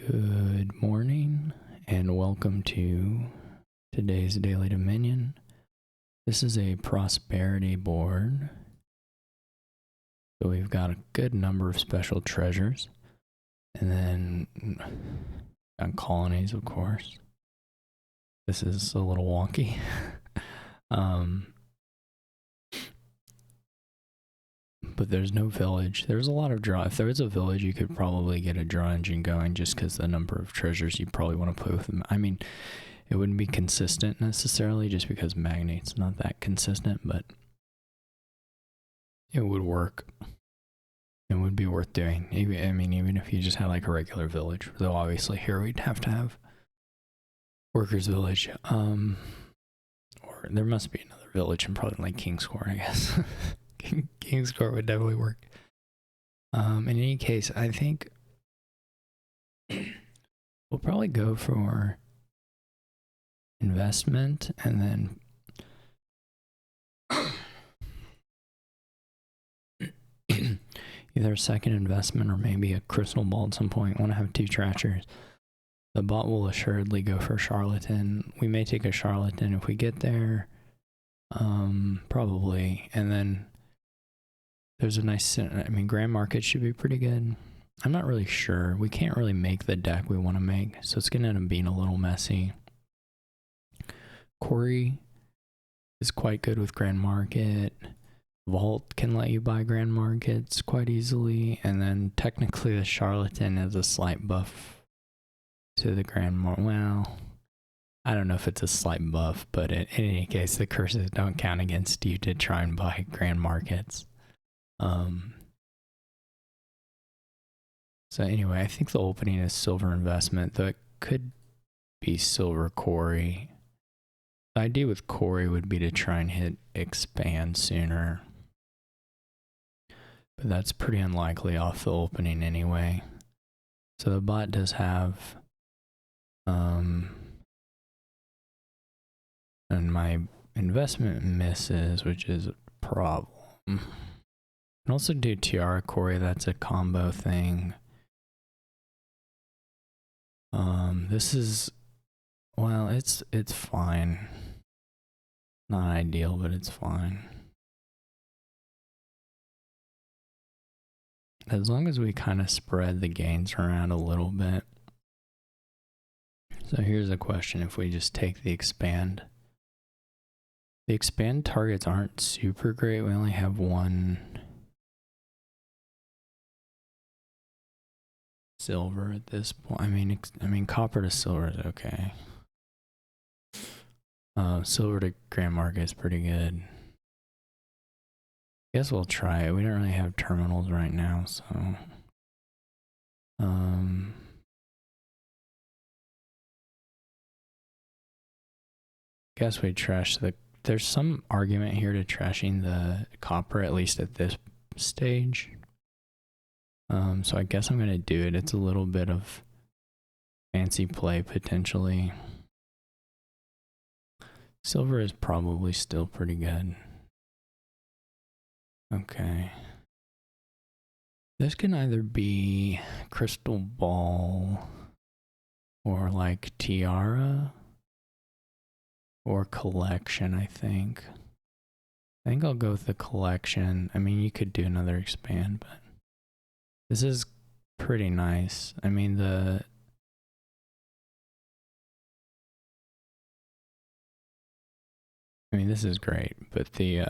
Good morning and welcome to today's Daily Dominion. This is a prosperity board. So we've got a good number of special treasures. And then got colonies, of course. This is a little wonky. But there's no village. There's a lot of draw. If there was a village, you could probably get a draw engine going just because the number of treasures you probably want to play with them. I mean, it wouldn't be consistent necessarily just because Magnate's not that consistent, but it would work. It would be worth doing. Even if you just had like a regular village, though obviously here we'd have to have Workers Village. Or there must be another village in probably like King's Court, I guess. King's Court would definitely work. In any case, I think we'll probably go for investment and then either a second investment or maybe a crystal ball at some point. I want to have two trashers. The bot will assuredly go for charlatan. We may take a charlatan if we get there. Probably. And then there's a nice, Grand Market should be pretty good. I'm not really sure. We can't really make the deck we want to make, so it's going to end up being a little messy. Quarry is quite good with Grand Market. Vault can let you buy Grand Markets quite easily, and then technically the Charlatan is a slight buff to the Grand Market. Well, I don't know if it's a slight buff, but in any case, the curses don't count against you to try and buy Grand Markets. So anyway, I think the opening is silver investment, though it could be silver quarry. The idea with quarry would be to try and hit expand sooner. But that's pretty unlikely off the opening anyway. So the bot does have and my investment misses, which is a problem. I can also do Tiara Quarry, that's a combo thing. This is, well, it's fine. Not ideal, but it's fine. As long as we kind of spread the gains around a little bit. So here's a question: if we just take the expand targets aren't super great. We only have one silver at this point. I mean copper to silver is okay. Silver to Grand Market is pretty good. Guess we'll try it. We don't really have terminals right now, so guess we trash the. There's some argument here to trashing the copper, at least at this stage. So I guess I'm gonna do it. It's a little bit of fancy play potentially. Silver is probably still pretty good. Okay. This can either be crystal ball or like tiara or collection, I think. I think I'll go with the collection. I mean, you could do another expand, but this is pretty nice. I mean, this is great, but the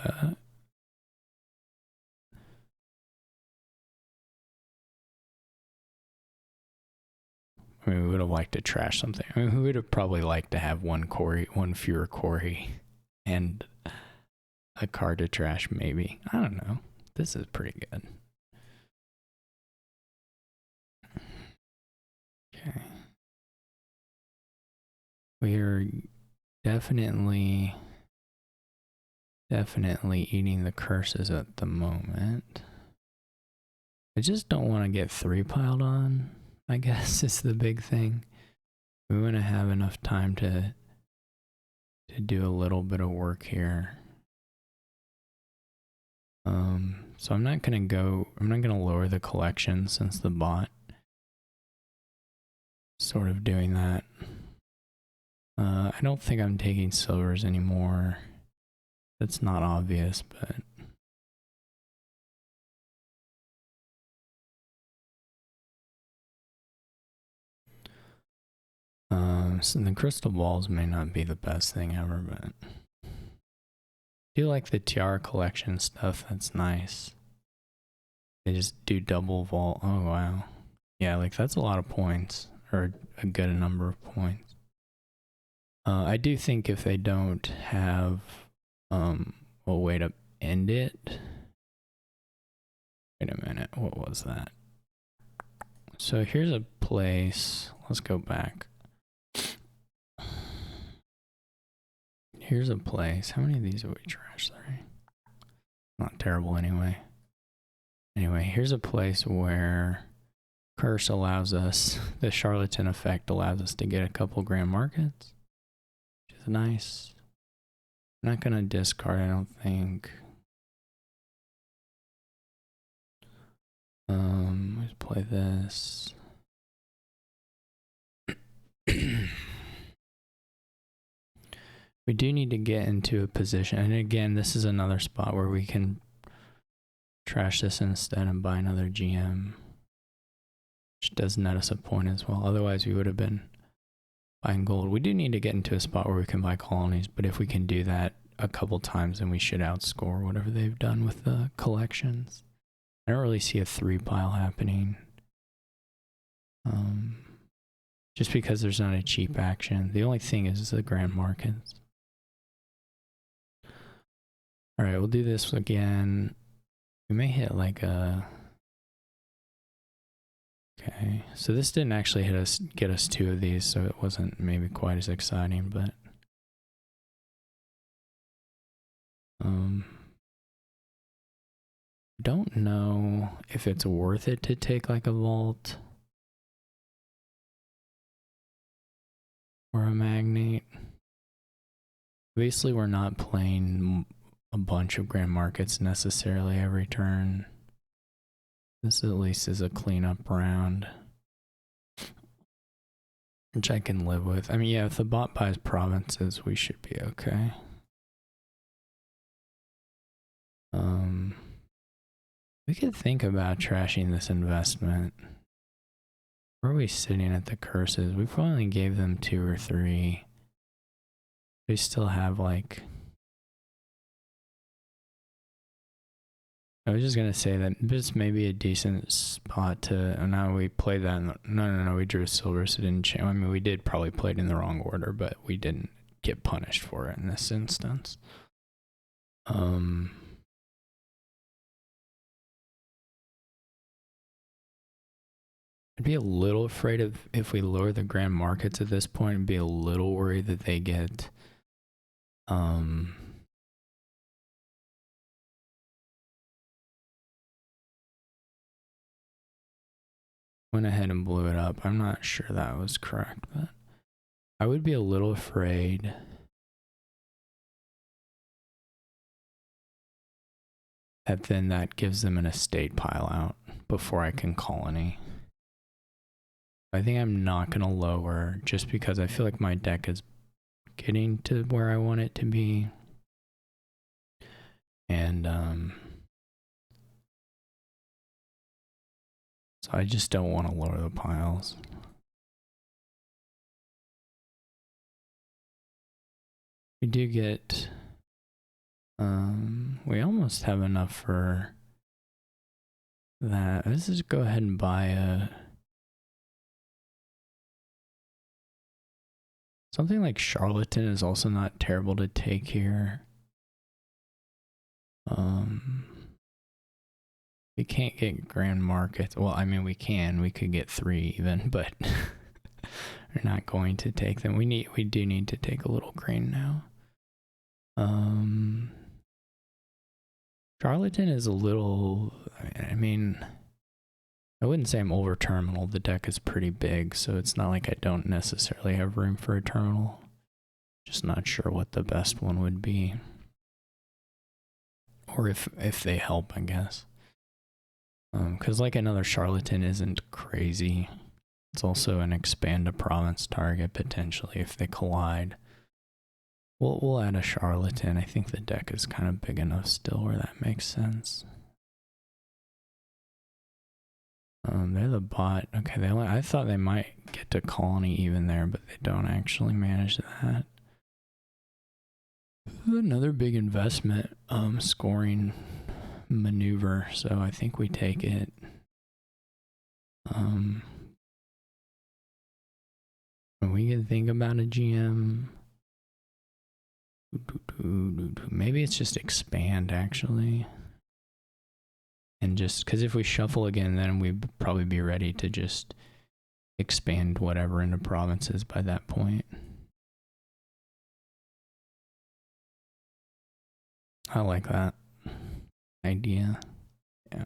we would have liked to trash something. We would have probably liked to have one fewer quarry, and a card to trash maybe. I don't know. This is pretty good. Okay. We are definitely eating the curses at the moment. I just don't want to get 3 piled on, I guess is the big thing. We want to have enough time to do a little bit of work here. So I'm not gonna lower the collection since the bot sort of doing that. I don't think I'm taking silvers anymore. That's not obvious, but so the crystal balls may not be the best thing ever, but I do like the tiara collection stuff. That's nice. They just do double vault. Oh wow, yeah, like that's a lot of points, or a good number of points. I do think if they don't have a way to end it. Wait a minute, what was that? So here's a place. Let's go back. Here's a place. How many of these have we trashed? Sorry. Not terrible anyway. Anyway, here's a place where Curse allows us, the Charlatan effect allows us to get a couple grand markets, which is nice. I'm not gonna discard, I don't think. Let's play this. We do need to get into a position, and again, this is another spot where we can trash this instead and buy another GM, which does net us a point as well. Otherwise, we would have been buying gold. We do need to get into a spot where we can buy colonies, but if we can do that a couple times, then we should outscore whatever they've done with the collections. I don't really see a 3-pile happening. Just because there's not a cheap action. The only thing is the grand markets. Alright, we'll do this again. We may hit like a... Okay, so this didn't actually get us 2 of these, so it wasn't maybe quite as exciting, but... don't know if it's worth it to take like a vault or a magnate. Obviously, we're not playing a bunch of grand markets necessarily every turn. This at least is a cleanup round, which I can live with. I mean, yeah, if the bot buys provinces, we should be okay. We could think about trashing this investment. Where are we sitting at the curses? We probably gave them 2 or 3. We still have like... I was just gonna say that this may be a decent spot to... Now we played that... No, we drew silver, so it didn't change. I mean, we did probably play it in the wrong order, but we didn't get punished for it in this instance. I'd be a little afraid of if we lower the grand markets at this point, I'd be a little worried that they get went ahead and blew it up. I'm not sure that was correct, but I would be a little afraid that then that gives them an estate pile out before I can colony. I think I'm not going to lower just because I feel like my deck is getting to where I want it to be. And so I just don't want to lower the piles. We do get, we almost have enough for that. Let's just go ahead and buy a, something like Charlatan is also not terrible to take here. We can't get grand markets. Well, I mean, we could get 3 even, but we're not going to take them. We do need to take a little grain now. Charlatan is a little, I mean, I wouldn't say I'm over terminal. The deck is pretty big, so it's not like I don't necessarily have room for a terminal. Just not sure what the best one would be. Or if they help, I guess. Because like another Charlatan isn't crazy. It's also an expand a province target potentially if they collide. We'll add a charlatan. I think the deck is kind of big enough still where that makes sense. They're the bot. Okay, I thought they might get to colony even there, but they don't actually manage that. Another big investment scoring maneuver, so I think we take it. We can think about a GM. Maybe it's just expand actually. And just because if we shuffle again, then we'd probably be ready to just expand whatever into provinces by that point. I like that idea. Yeah.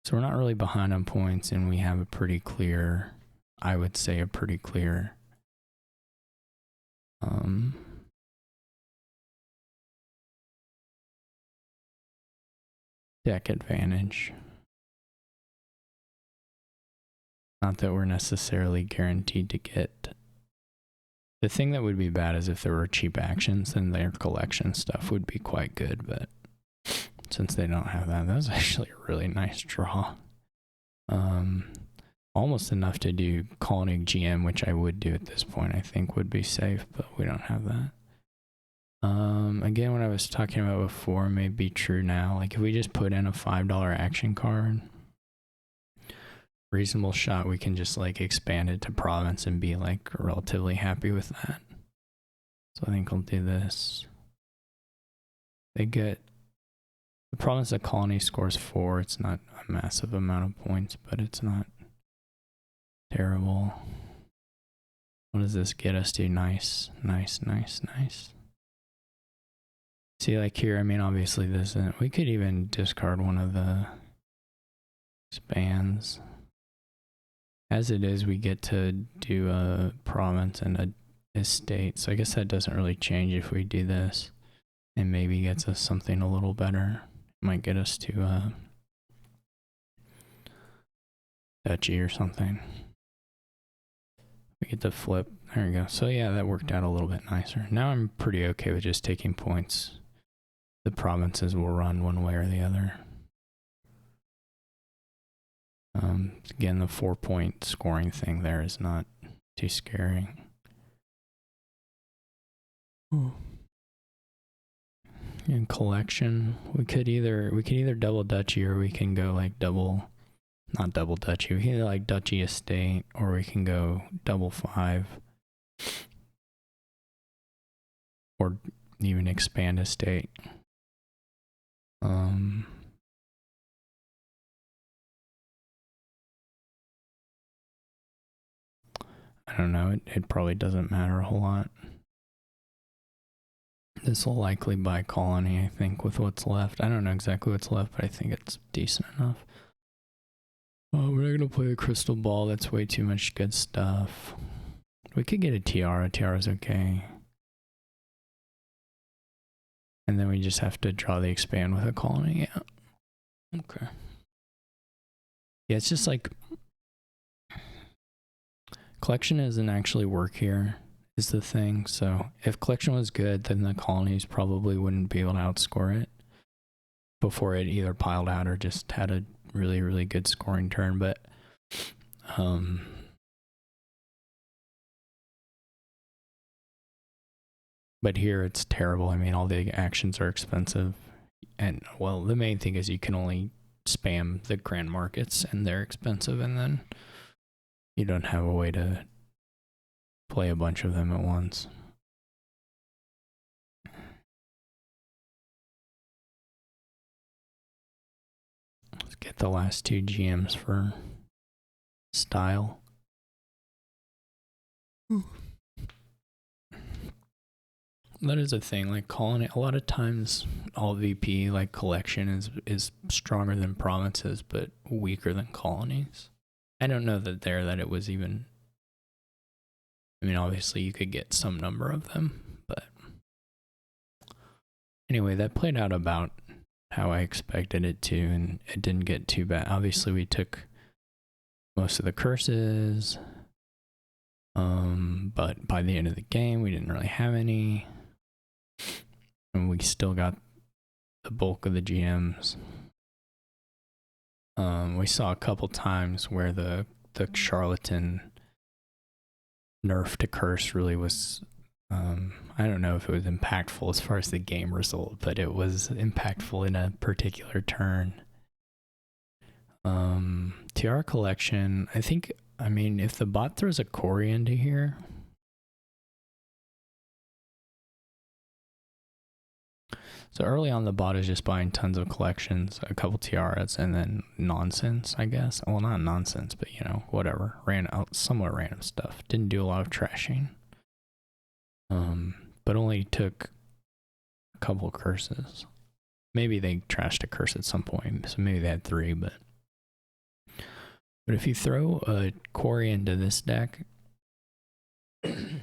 So we're not really behind on points, and we have a pretty clear, I would say a pretty clear deck advantage. Not that we're necessarily guaranteed to get. The thing that would be bad is if there were cheap actions, then their collection stuff would be quite good, but since they don't have that, that was actually a really nice draw. Almost enough to do colony GM, which I would do at this point, I think would be safe, but we don't have that. Again, what I was talking about before may be true now. Like if we just put in a $5 action card, reasonable shot we can just like expand it to province and be like relatively happy with that. So I think I'll do this. They get the province of colony scores 4. It's not a massive amount of points, but it's not terrible. What does this get us to? Nice. See, like here, I mean, obviously this isn't, we could even discard one of the expands. As it is, we get to do a province and a estate, so I guess that doesn't really change if we do this. And maybe gets us something a little better. It might get us to duchy or something. We get the flip. There we go. So yeah, that worked out a little bit nicer. Now I'm pretty okay with just taking points. The provinces will run one way or the other. Again, the 4-point scoring thing there is not too scary. In collection, we could either double duchy, or we can go like not double duchy. We can either like duchy estate, or we can go double 5, or even expand estate. I don't know. It probably doesn't matter a whole lot. This will likely buy colony, I think, with what's left. I don't know exactly what's left, but I think it's decent enough. Oh, we're not going to play a crystal ball. That's way too much good stuff. We could get a tiara. Tiara's okay. And then we just have to draw the expand with a colony. Yeah. Okay. Yeah, it's just like collection doesn't actually work here is the thing. So if collection was good, then the colonies probably wouldn't be able to outscore it before it either piled out or just had a really, really good scoring turn. But here it's terrible. I mean, all the actions are expensive. And well, the main thing is you can only spam the grand markets and they're expensive, and then you don't have a way to play a bunch of them at once. Let's get the last 2 GMs for style. That is a thing, like colony, a lot of times all VP like collection is stronger than provinces but weaker than colonies. I don't know that it was even, I mean obviously you could get some number of them, but anyway, that played out about how I expected it to, and it didn't get too bad. Obviously we took most of the curses. But by the end of the game, we didn't really have any. And we still got the bulk of the GMs. We saw a couple times where the charlatan nerf to curse really was, I don't know if it was impactful as far as the game result, but it was impactful in a particular turn. Tiara collection, I mean, if the bot throws a Corey into here, so early on the bot is just buying tons of collections, a couple tiaras, and then nonsense, I guess. Well, not nonsense, but you know, whatever. Ran out somewhat random stuff. Didn't do a lot of trashing. But only took a couple curses. Maybe they trashed a curse at some point, so maybe they had 3, but if you throw a Corey into this deck, and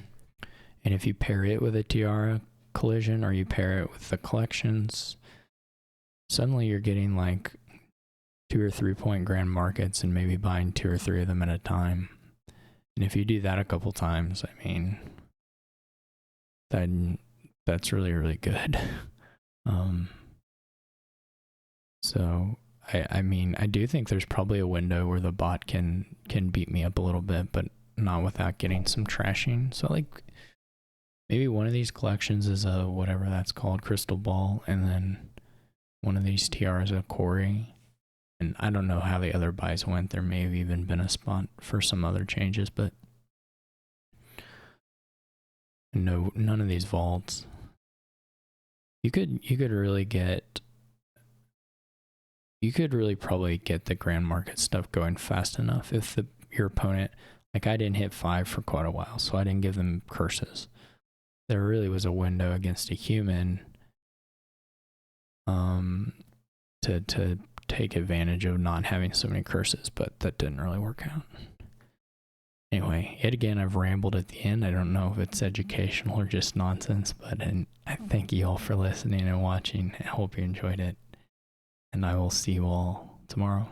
if you pair it with a tiara collision, or you pair it with the collections, suddenly you're getting like 2 or 3 point grand markets and maybe buying 2 or 3 of them at a time. And if you do that a couple times, I mean, that's really, really good. So I mean, I do think there's probably a window where the bot can beat me up a little bit, but not without getting some trashing. So like, maybe one of these collections is a whatever that's called, crystal ball, and then one of these tiaras a Corey. And I don't know how the other buys went. There may have even been a spot for some other changes, but no, none of these vaults. You could really probably get the grand market stuff going fast enough if your opponent, like I didn't hit 5 for quite a while, so I didn't give them curses. There really was a window against a human to take advantage of not having so many curses, but that didn't really work out. Anyway, yet again, I've rambled at the end. I don't know if it's educational or just nonsense, but I thank you all for listening and watching. I hope you enjoyed it, and I will see you all tomorrow.